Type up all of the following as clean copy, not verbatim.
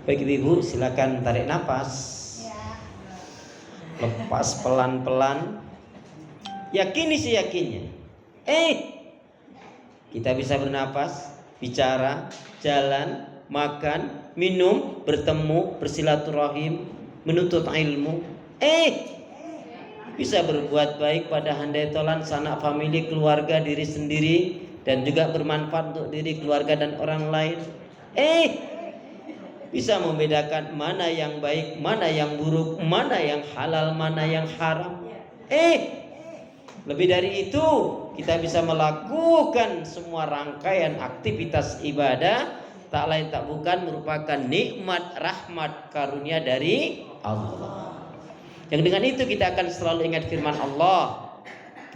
Baik ibu, silakan tarik nafas. Lepas pelan-pelan. Yakini seyakinnya. Kita bisa bernafas, bicara, jalan, makan, minum, bertemu, bersilaturahim, menuntut ilmu. Bisa berbuat baik pada handai tolan, sanak famili, keluarga, diri sendiri, dan juga bermanfaat untuk diri, keluarga, dan orang lain. Bisa membedakan mana yang baik, mana yang buruk, mana yang halal, mana yang haram. Lebih dari itu, kita bisa melakukan semua rangkaian aktivitas ibadah, tak lain tak bukan merupakan nikmat, rahmat, karunia dari Allah. Yang dengan itu kita akan selalu ingat firman Allah,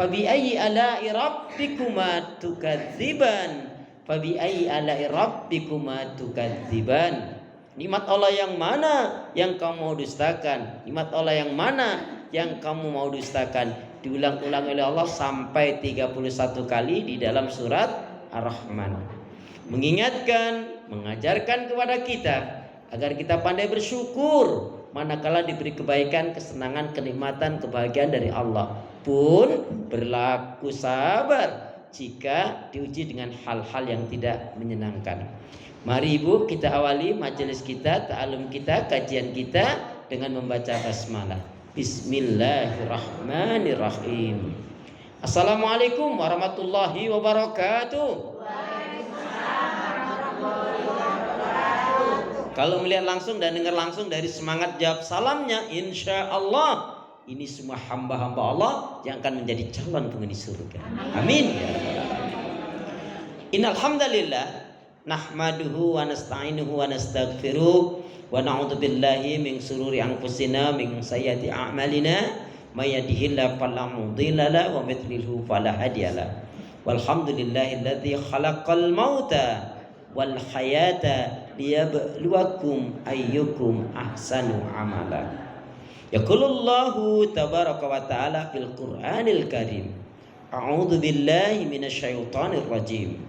fabi'ayyi ala'i rabbikuma tukadziban, fabi'ayyi ala'i rabbikuma tukadziban. Nikmat Allah yang mana yang kamu mau dustakan? Nikmat Allah yang mana yang kamu mau dustakan? Diulang-ulang oleh Allah sampai 31 kali di dalam surat Ar-Rahman. Mengingatkan, mengajarkan kepada kita agar kita pandai bersyukur manakala diberi kebaikan, kesenangan, kenikmatan, kebahagiaan dari Allah. Pun berlaku sabar jika diuji dengan hal-hal yang tidak menyenangkan. Mari ibu, kita awali majelis kita, ta'alum kita, kajian kita dengan membaca basmalah. Bismillahirrahmanirrahim. Assalamualaikum warahmatullahi wabarakatuh. Kalau melihat langsung dan dengar langsung dari semangat jawab salamnya, insya Allah ini semua hamba-hamba Allah yang akan menjadi calon penghuni surga. Amin. Innal hamdalillah nahmaduhu wa nasta'inuhu wa nastaghfiruh wa na'udzu billahi min shururi anfusina min sayyiati a'malina may yahdihillahu fala mudilla lahu wa may yudlilhu fala hadiyalah. Walhamdulillahilladzi khalaqal mauta wal hayata liyabluwakum ayyukum ahsanu amala. Yaqulullahu tabaraka wa ta'ala fil Qur'anil Karim. A'udzu billahi minasyaitonir rajim.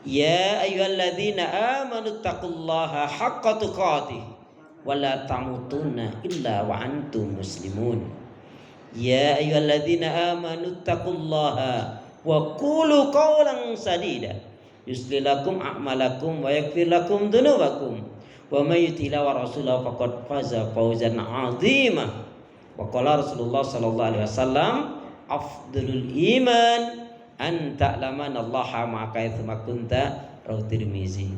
Ya ayyuhalladzina amanu taqullaha haqqa tuqatih wa la tamutunna illa wa antum muslimun. Ya ayyuhalladzina amanu taqullaha wa qulu qawlan sadida yuslih lakum a'malakum wa yaghfir lakum dzunubakum wa may yuti'illah wa rasulahu faqad faza fawzan 'azima. Wa qala Rasulullah sallallahu alaihi wasallam afdalul iman an ta'lamanallaha ma'aka aitsuma kunta rawahu Tirmizi.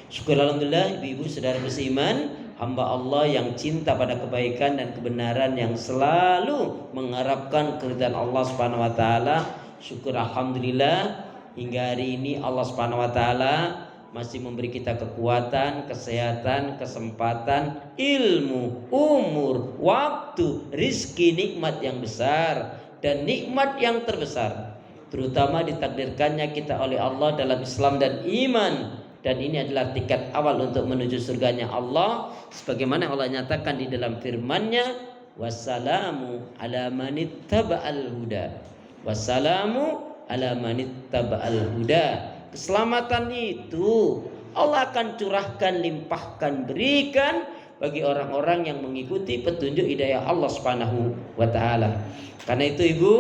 Syukur alhamdulillah ibu-ibu saudara beriman, hamba Allah yang cinta pada kebaikan dan kebenaran, yang selalu mengharapkan keridhaan Allah Subhanahu wa taala. Syukur alhamdulillah hingga hari ini Allah Subhanahu wa taala masih memberi kita kekuatan, kesehatan, kesempatan, ilmu, umur, waktu, rizki, nikmat yang besar dan nikmat yang terbesar, terutama ditakdirkannya kita oleh Allah dalam Islam dan iman, dan ini adalah tiket awal untuk menuju surganya Allah, sebagaimana Allah nyatakan di dalam firman-Nya, wassalamu ala manittaba'al huda, wassalamu ala manittaba'al huda. Keselamatan itu Allah akan curahkan, limpahkan, berikan bagi orang-orang yang mengikuti petunjuk hidayah Allah Subhanahu wa taala. Karena itu ibu,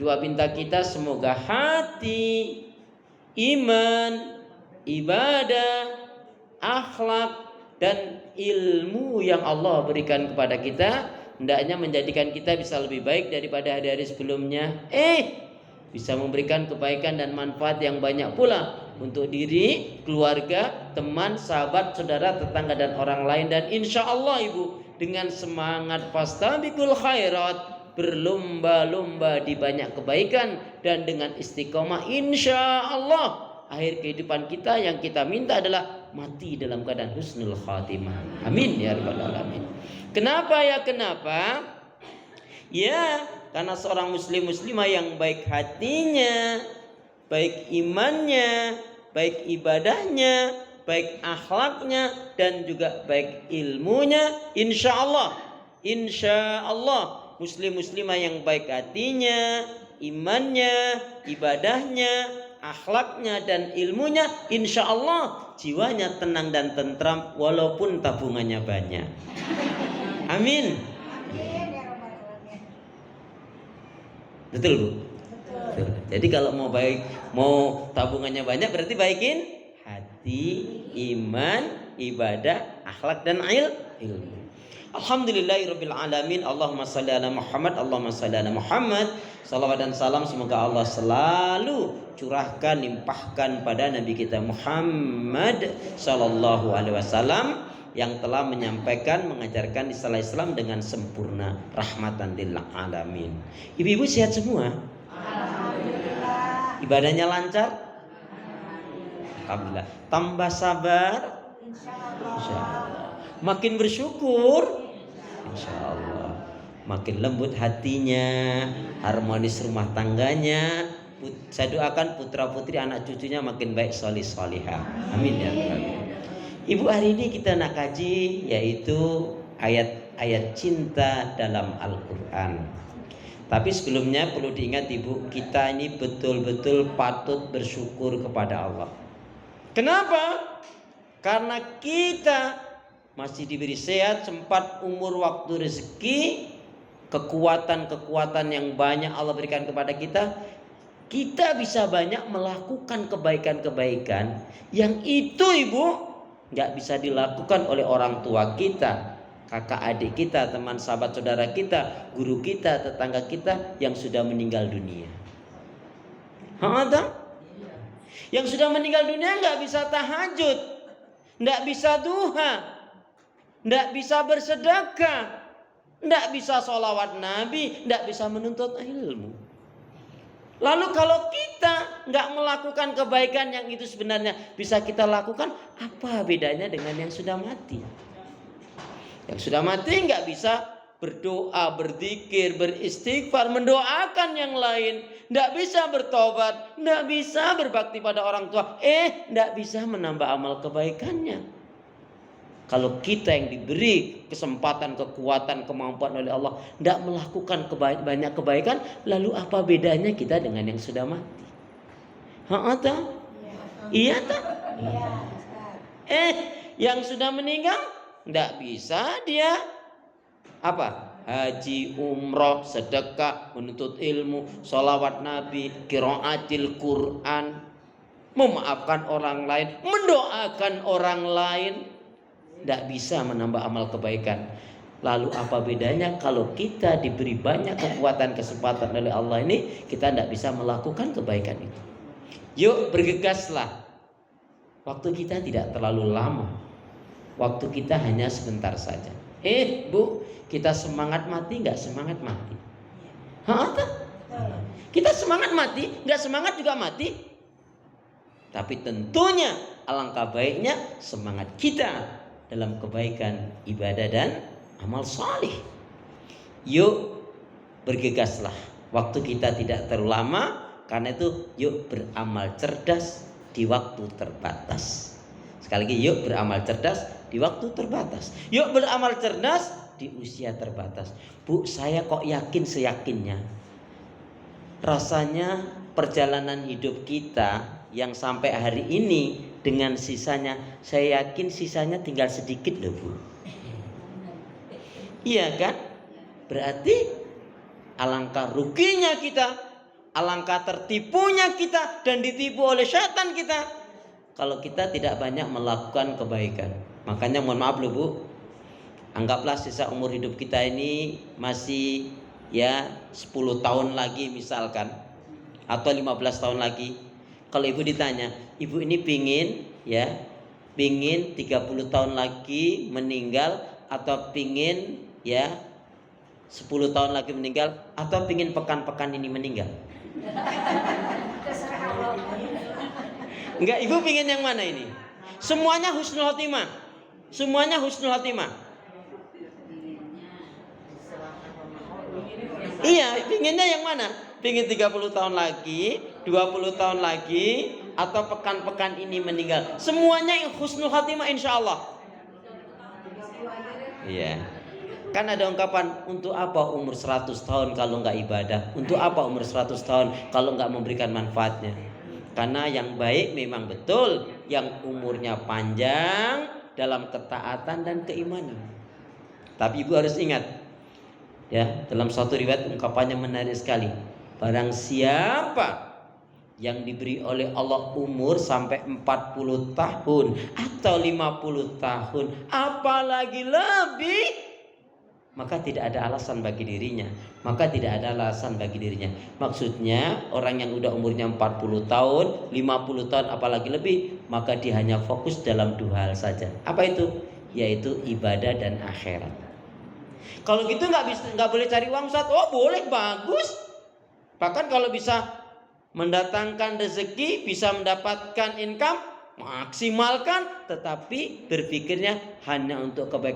doa minta kita semoga hati, iman, ibadah, akhlak, dan ilmu yang Allah berikan kepada kita hendaknya menjadikan kita bisa lebih baik daripada hari-hari sebelumnya. Bisa memberikan kebaikan dan manfaat yang banyak pula untuk diri, keluarga, teman, sahabat, saudara, tetangga, dan orang lain. Dan insya Allah ibu, dengan semangat fastabiqul khairat, berlomba-lomba di banyak kebaikan, dan dengan istiqomah, insya Allah akhir kehidupan kita yang kita minta adalah mati dalam keadaan husnul khatimah. Amin ya rabbal alamin. Kenapa ya? Kenapa? Ya, karena seorang muslimah yang baik hatinya, baik imannya, baik ibadahnya, baik akhlaknya, dan juga baik ilmunya, insya Allah muslimah yang baik hatinya, imannya, ibadahnya, akhlaknya dan ilmunya, insya Allah jiwanya tenang dan tentram walaupun tabungannya banyak. Amin. Betul Bu? Betul. Jadi kalau mau tabungannya banyak berarti baikin hati, iman, ibadah, akhlak dan ilmu. Alhamdulillahirabbil alamin. Allahumma shalli ala Muhammad, Allahumma shalli ala Muhammad. Salawat dan salam semoga Allah selalu curahkan, limpahkan pada Nabi kita Muhammad sallallahu alaihi wasallam yang telah menyampaikan, mengajarkan istilah Islam dengan sempurna, rahmatan lil alamin. Ibu-ibu sehat semua? Alhamdulillah. Ibadahnya lancar? Alhamdulillah. Tambah sabar? Insyaallah. Makin bersyukur? Insyaallah. Makin lembut hatinya, harmonis rumah tangganya. Saya doakan putra putri anak cucunya makin baik, solih solihah. Amin ya Rabbi. Ibu, hari ini kita nak kaji yaitu ayat-ayat cinta dalam Al-Quran. Tapi sebelumnya perlu diingat Ibu, kita ini betul-betul patut bersyukur kepada Allah. Kenapa? Karena kita masih diberi sehat, sempat, umur, waktu, rezeki, kekuatan-kekuatan yang banyak Allah berikan kepada kita. Kita bisa banyak melakukan kebaikan-kebaikan yang itu Ibu nggak bisa dilakukan oleh orang tua kita, kakak adik kita, teman sahabat saudara kita, guru kita, tetangga kita yang sudah meninggal dunia. Yang sudah meninggal dunia nggak bisa tahajud, nggak bisa duha, nggak bisa bersedekah, nggak bisa sholawat Nabi, nggak bisa menuntut ilmu. Lalu kalau kita nggak melakukan kebaikan yang itu sebenarnya bisa kita lakukan, apa bedanya dengan yang sudah mati? Yang sudah mati nggak bisa berdoa, berzikir, beristighfar, mendoakan yang lain, nggak bisa bertobat, nggak bisa berbakti pada orang tua, nggak bisa menambah amal kebaikannya. Kalau kita yang diberi kesempatan, kekuatan, kemampuan oleh Allah tidak melakukan banyak kebaikan, lalu apa bedanya kita dengan yang sudah mati? Iya tak? Yang sudah meninggal tidak bisa dia apa? Haji, umroh, sedekah, menuntut ilmu, sholawat Nabi, qiraatil Quran, memaafkan orang lain, mendoakan orang lain. Tidak bisa menambah amal kebaikan. Lalu apa bedanya kalau kita diberi banyak kekuatan, kesempatan oleh Allah ini, kita tidak bisa melakukan kebaikan itu? Yuk bergegaslah. Waktu kita tidak terlalu lama. Waktu kita hanya sebentar saja. Bu, kita semangat mati, nggak semangat mati? Kita semangat mati, nggak semangat juga mati. Tapi tentunya alangkah baiknya semangat kita dalam kebaikan, ibadah dan amal salih. Yuk bergegaslah. Waktu kita tidak terlalu lama. Karena itu yuk beramal cerdas di waktu terbatas. Sekali lagi, yuk beramal cerdas di waktu terbatas. Yuk beramal cerdas di usia terbatas. Bu, saya kok yakin seyakinnya, rasanya perjalanan hidup kita yang sampai hari ini dengan sisanya, saya yakin sisanya tinggal sedikit loh Bu. Iya kan? Berarti alangkah ruginya kita, alangkah tertipunya kita dan ditipu oleh syaitan kita kalau kita tidak banyak melakukan kebaikan. Makanya mohon maaf loh Bu, anggaplah sisa umur hidup kita ini masih 10 tahun lagi misalkan, atau 15 tahun lagi. Kalau ibu ditanya, ibu ini pingin 30 tahun lagi meninggal, atau pingin 10 tahun lagi meninggal, atau pingin pekan-pekan ini meninggal? Enggak, ibu pingin yang mana ini? Semuanya husnul khotimah. Semuanya husnul khotimah. Iya, pinginnya yang mana? Pingin 30 tahun lagi, 20 tahun lagi, atau pekan-pekan ini meninggal? Semuanya yang husnul khatimah insya Allah. Iya. Kan ada ungkapan, untuk apa umur 100 tahun kalau nggak ibadah? Untuk apa umur 100 tahun kalau nggak memberikan manfaatnya? Karena yang baik memang betul yang umurnya panjang dalam ketaatan dan keimanan. Tapi ibu harus ingat, ya, dalam satu riwayat ungkapannya menarik sekali. Barang siapa yang diberi oleh Allah umur sampai 40 tahun atau 50 tahun, apalagi lebih, maka tidak ada alasan bagi dirinya. Maksudnya orang yang udah umurnya 40 tahun, 50 tahun apalagi lebih, maka dia hanya fokus dalam dua hal saja. Apa itu? Yaitu ibadah dan akhirat. Kalau gitu nggak boleh cari uang, Ustaz. Oh boleh, bagus. Bahkan kalau bisa mendatangkan rezeki, bisa mendapatkan income, maksimalkan. Tetapi berpikirnya hanya untuk kebaikan